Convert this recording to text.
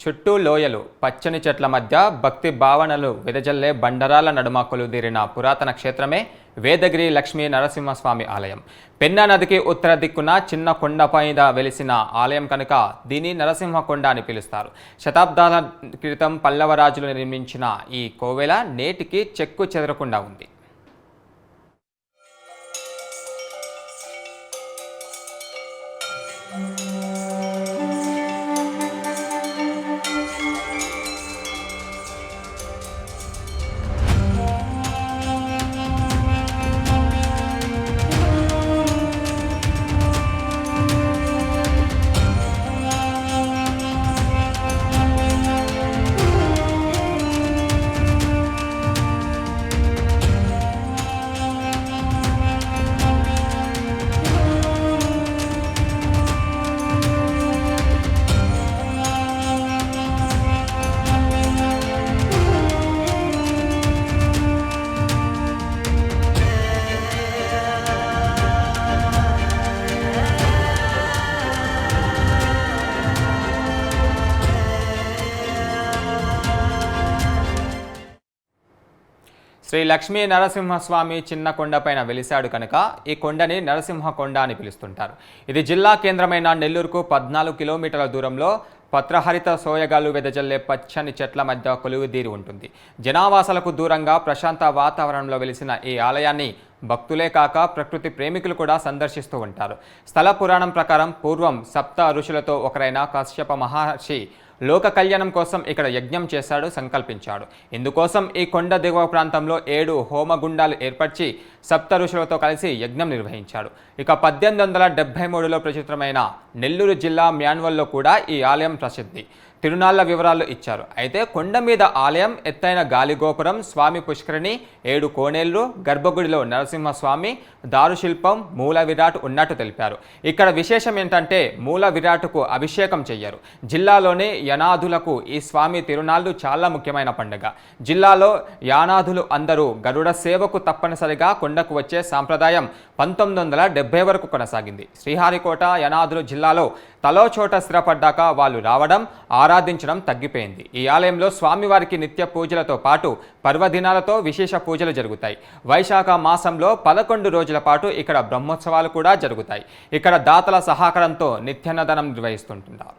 చుట్టూ లోయలు, పచ్చని చెట్ల మధ్య భక్తి భావనలు వెదజల్లే బండరాల నడుమ కొలువుదీరిన పురాతన క్షేత్రమే వేదగిరి లక్ష్మీ నరసింహస్వామి ఆలయం. పెన్నా నదికి ఉత్తర దిక్కున చిన్న కొండపైన వెలిసిన ఆలయం కనుక దీని నరసింహకొండ అని పిలుస్తారు. శతాబ్దాల క్రితం పల్లవరాజులు నిర్మించిన ఈ కోవెల నేటికి చెక్కు చెదరకుండా ఉంది. శ్రీ లక్ష్మీ నరసింహస్వామి చిన్న కొండపైన వెలిశాడు కనుక ఈ కొండని నరసింహకొండ అని పిలుస్తుంటారు. ఇది జిల్లా కేంద్రమైన నెల్లూరుకు 14 కిలోమీటర్ల దూరంలో పత్రహరిత సోయగాలు వెదజల్లే పచ్చని చెట్ల మధ్య కొలువుదీరి ఉంటుంది. జనావాసాలకు దూరంగా ప్రశాంత వాతావరణంలో వెలిసిన ఈ ఆలయాన్ని భక్తులే కాక ప్రకృతి ప్రేమికులు కూడా సందర్శిస్తూ ఉంటారు. స్థల పురాణం ప్రకారం పూర్వం సప్త ఋషులతో ఒకరైన కశ్యప మహర్షి లోక కళ్యాణం కోసం ఇక్కడ యజ్ఞం చేశాడు, సంకల్పించాడు. ఇందుకోసం ఈ కొండ దిగువ ప్రాంతంలో 7 హోమగుండాలు ఏర్పరిచి సప్త ఋషులతో కలిసి యజ్ఞం నిర్వహించాడు. ఇక 1873లో ప్రచురితమైన నెల్లూరు జిల్లా మాన్యువల్లో కూడా ఈ ఆలయం ప్రసిద్ధి. తిరునాళ్ల వివరాలు ఇచ్చారు. అయితే కొండ మీద ఆలయం, ఎత్తైన గాలిగోపురం, స్వామి పుష్కరిణి, 7 కోనేళ్లు, గర్భగుడిలో నరసింహస్వామి, దారుశిల్పం, మూల విరాట్ ఉన్నట్టు తెలిపారు. ఇక్కడ విశేషం ఏంటంటే మూల విరాట్కు అభిషేకం చెయ్యరు. జిల్లాలోని యానాదులకు ఈ స్వామి తిరునాళ్లు చాలా ముఖ్యమైన పండుగ. జిల్లాలో యానాదులు అందరూ గరుడ సేవకు తప్పనిసరిగా కొండకు వచ్చే సాంప్రదాయం 1970 వరకు కొనసాగింది. శ్రీహరికోట యానాదులు జిల్లాలో తలో చోట స్థిరపడ్డాక వాళ్ళు రావడం, ఆరాధించడం తగ్గిపోయింది. ఈ ఆలయంలో స్వామివారికి నిత్య పూజలతో పాటు పర్వదినాలతో విశేష పూజలు జరుగుతాయి. వైశాఖ మాసంలో 11 రోజుల పాటు ఇక్కడ బ్రహ్మోత్సవాలు కూడా జరుగుతాయి. ఇక్కడ దాతల సహకారంతో నిత్యాన్నదానం నిర్వహిస్తుంటారు.